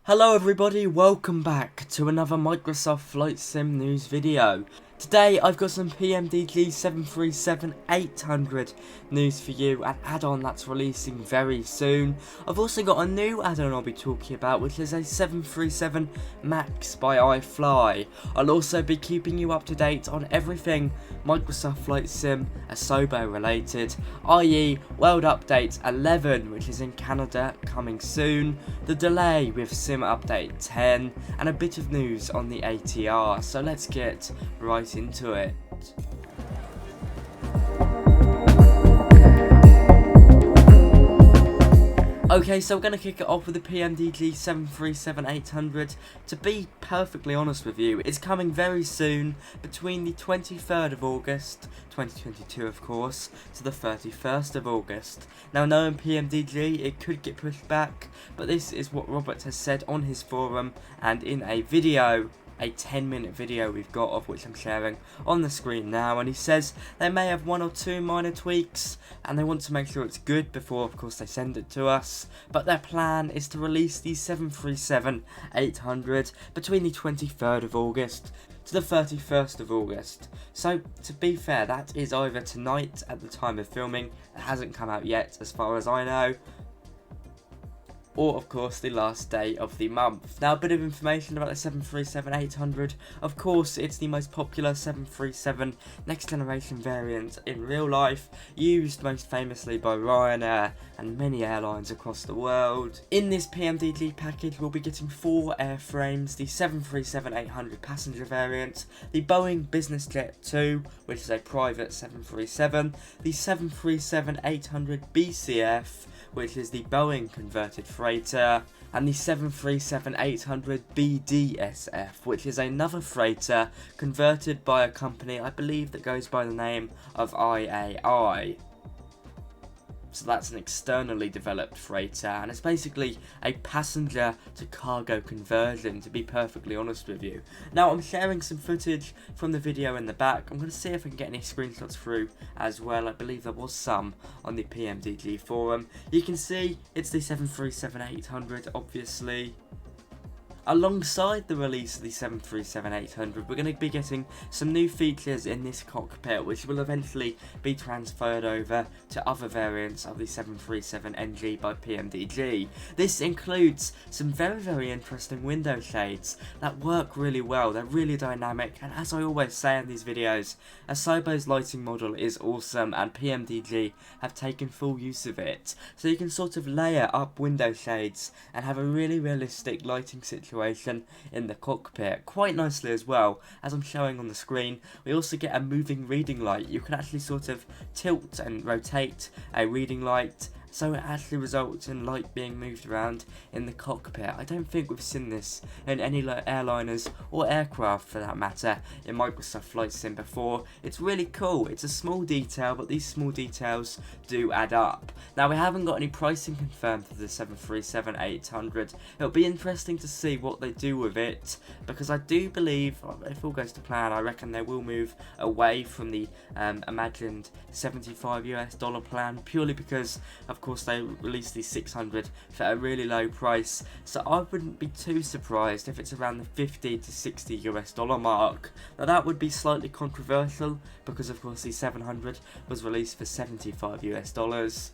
Hello everybody, welcome back to another Microsoft Flight Sim news video. Today I've got some PMDG 737-800 news for you, an add-on that's releasing very soon. I've also got a new add-on I'll be talking about, which is a 737 MAX by iFly. I'll also be keeping you up to date on everything Microsoft Flight Sim Asobo related, i.e. World Update 11, which is in Canada coming soon, the delay with Sim Update 10, and a bit of news on the ATR, so let's get right into it. Okay, so we're going to kick it off with the PMDG 737-800. To be perfectly honest with you, it's coming very soon, between the 23rd of August, 2022 of course, to the 31st of August. Now knowing PMDG, it could get pushed back, but this is what Robert has said on his forum and in a video. A 10-minute video we've got, of which I'm sharing on the screen now, and he says they may have one or two minor tweaks and they want to make sure it's good before of course they send it to us, but their plan is to release the 737-800 between the 23rd of August to the 31st of August. So to be fair, that is either tonight at the time of filming, it hasn't come out yet as far as I know, or of course the last day of the month. Now a bit of information about the 737-800. Of course it's the most popular 737 next generation variant in real life, used most famously by Ryanair and many airlines across the world. In this PMDG package we'll be getting 4 airframes: the 737-800 passenger variant, the Boeing Business Jet 2, which is a private 737, the 737-800 BCF, which is the Boeing converted freighter, and the 737-800 BDSF, which is another freighter converted by a company I believe that goes by the name of IAI. So that's an externally developed freighter, and it's basically a passenger to cargo conversion, to be perfectly honest with you. Now I'm sharing some footage from the video in the back. I'm going to see if I can get any screenshots through as well. I believe there was some on the PMDG forum. You can see it's the 737-800 obviously. Alongside the release of the 737-800, we're going to be getting some new features in this cockpit, which will eventually be transferred over to other variants of the 737NG by PMDG. This includes some very interesting window shades that work really well. They're really dynamic, and as I always say in these videos, Asobo's lighting model is awesome, and PMDG have taken full use of it. So you can sort of layer up window shades and have a really realistic lighting situation in the cockpit, quite nicely as well, as I'm showing on the screen. We also get a moving reading light. You can actually sort of tilt and rotate a reading light, so it actually results in light being moved around in the cockpit. I don't think we've seen this in any airliners or aircraft for that matter in Microsoft Flight Sim before. It's really cool. It's a small detail, but these small details do add up. Now we haven't got any pricing confirmed for the 737-800. It'll be interesting to see what they do with it, because I do believe, if all goes to plan, I reckon they will move away from the imagined $75 plan, purely because of course they released the 600 for a really low price, so I wouldn't be too surprised if it's around the $50 to $60 mark. Now that would be slightly controversial, because of course the 700 was released for $75,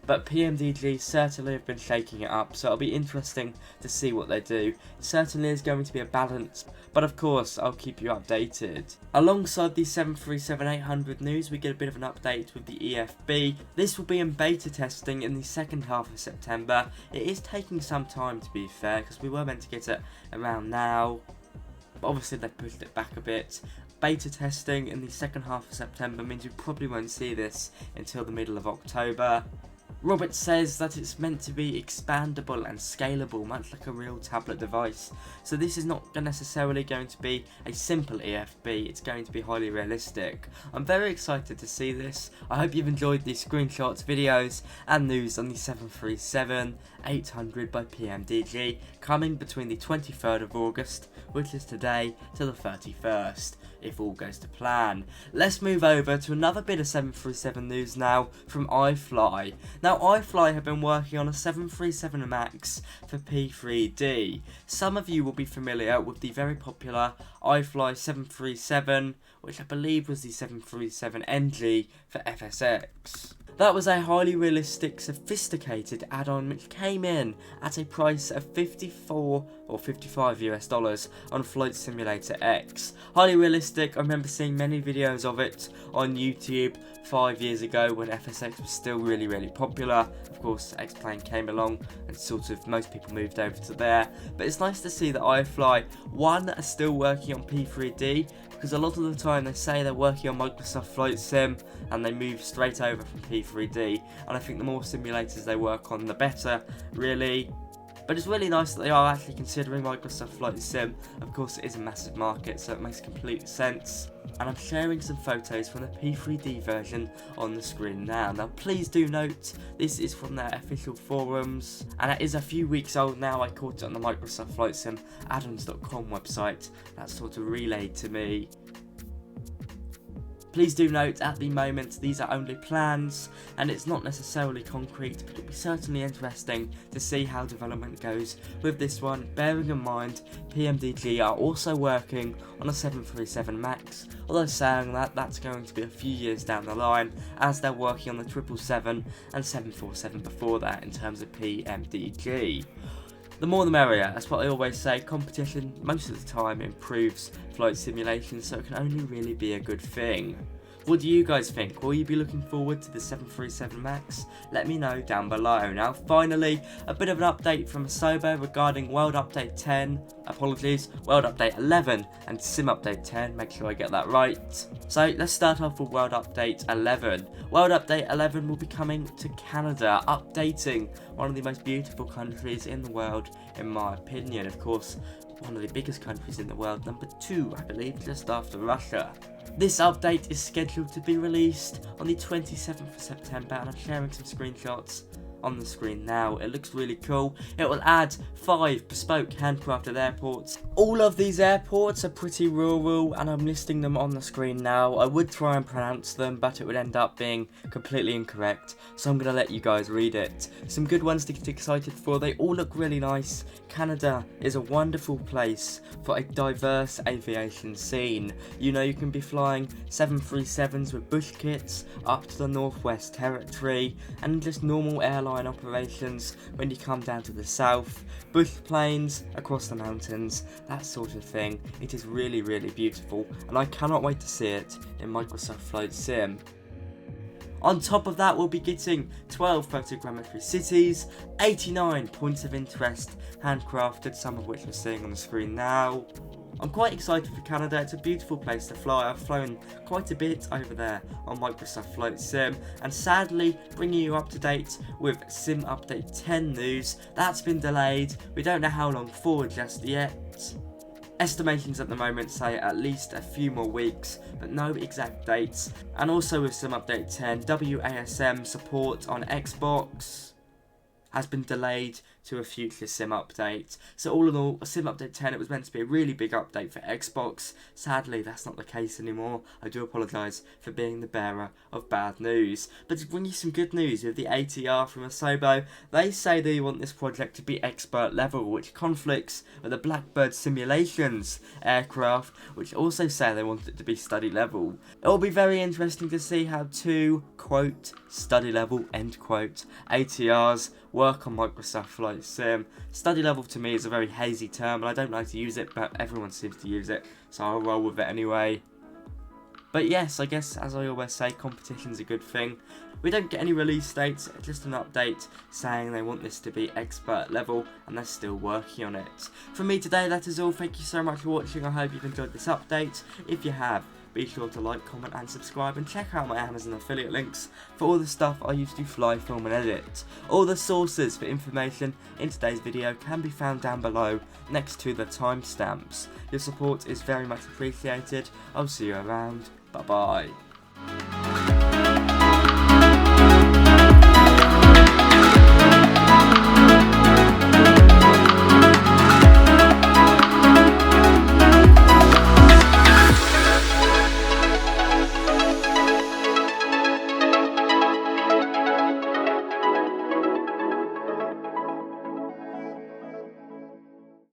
but PMDG certainly have been shaking it up, so it'll be interesting to see what they do. It certainly is going to be a balance, but of course I'll keep you updated. Alongside the 737-800 news, we get a bit of an update with the EFB. This will be in beta testing in the second half of September. It is taking some time, to be fair, because we were meant to get it around now, but obviously they pushed it back a bit. Beta testing in the second half of September means we probably won't see this until the middle of October. Robert says that it's meant to be expandable and scalable, much like a real tablet device. So this is not necessarily going to be a simple EFB, it's going to be highly realistic. I'm very excited to see this. I hope you've enjoyed these screenshots, videos and news on the 737-800 by PMDG, coming between the 23rd of August, which is today, to the 31st. if all goes to plan. Let's move over to another bit of 737 news now from iFly. Now Now, iFly have been working on a 737 MAX for P3D. Some of you will be familiar with the very popular iFly 737, which I believe was the 737 NG for FSX. That was a highly realistic, sophisticated add-on which came in at a price of $54 or $55 on Flight Simulator X. Highly realistic. I remember seeing many videos of it on YouTube 5 years ago when FSX was still really popular. Of course, X-Plane came along and sort of most people moved over to there. But it's nice to see that iFly, one, are still working on P3D, because a lot of the time they say they're working on Microsoft Flight Sim and they move straight over from P3D, and I think the more simulators they work on, the better, really. But it's really nice that they are actually considering Microsoft Flight Sim. Of course, it is a massive market, so it makes complete sense. And I'm sharing some photos from the P3D version on the screen now. Now, please do note, this is from their official forums, and it is a few weeks old now. I caught it on the Microsoft Flight Sim addons.com website. That's sort of relayed to me. Please do note, at the moment, these are only plans, and it's not necessarily concrete, but it'll be certainly interesting to see how development goes with this one, bearing in mind PMDG are also working on a 737 MAX, although saying that, that's going to be a few years down the line, as they're working on the 777 and 747 before that in terms of PMDG. The more the merrier, that's what I always say. Competition most of the time improves flight simulation, so it can only really be a good thing. What do you guys think? Will you be looking forward to the 737 MAX? Let me know down below. Now finally, a bit of an update from Asobo regarding World Update 10, World Update 11 and Sim Update 10, make sure I get that right. So let's start off with World Update 11. World Update 11 will be coming to Canada, updating one of the most beautiful countries in the world, in my opinion. Of course, one of the biggest countries in the world, number 2, I believe, just after Russia. This update is scheduled to be released on the 27th of September, and I'm sharing some screenshots on the screen now. It looks really cool. It will add 5 bespoke handcrafted airports. All of these airports are pretty rural, and I'm listing them on the screen now. I would try and pronounce them, but it would end up being completely incorrect, so I'm going to let you guys read it. Some good ones to get excited for. They all look really nice. Canada is a wonderful place for a diverse aviation scene. You know, you can be flying 737s with bush kits up to the Northwest Territory, and just normal airline operations when you come down to the south, bush planes across the mountains, that sort of thing. It is really beautiful, and I cannot wait to see it in Microsoft Flight Sim. On top of that, we'll be getting 12 photogrammetry cities, 89 points of interest handcrafted, some of which we're seeing on the screen now. I'm quite excited for Canada. It's a beautiful place to fly. I've flown quite a bit over there on Microsoft Flight Sim, and sadly bringing you up to date with Sim Update 10 news. That's been delayed. We don't know how long for just yet. Estimations at the moment say at least a few more weeks, but no exact dates. And also with Sim Update 10, WASM support on Xbox has been delayed to a future Sim update. So all in all, a Sim Update 10, it was meant to be a really big update for Xbox. Sadly, that's not the case anymore. I do apologise for being the bearer of bad news. But to bring you some good news with the ATR from Asobo, they say they want this project to be expert level, which conflicts with the Blackbird Simulations aircraft, which also say they want it to be study level. It will be very interesting to see how two, quote, study level, end quote, ATRs work on Microsoft Flight Sim. Study level to me is a very hazy term, and I don't like to use it, but everyone seems to use it, so I'll roll with it anyway. But yes, I guess, as I always say, competition's a good thing. We don't get any release dates, just an update saying they want this to be expert level, and they're still working on it. From me today, that is all. Thank you so much for watching. I hope you've enjoyed this update. If you have, be sure to like, comment and subscribe, and check out my Amazon affiliate links for all the stuff I used to fly, film and edit. All the sources for information in today's video can be found down below next to the timestamps. Your support is very much appreciated. I'll see you around. Bye bye.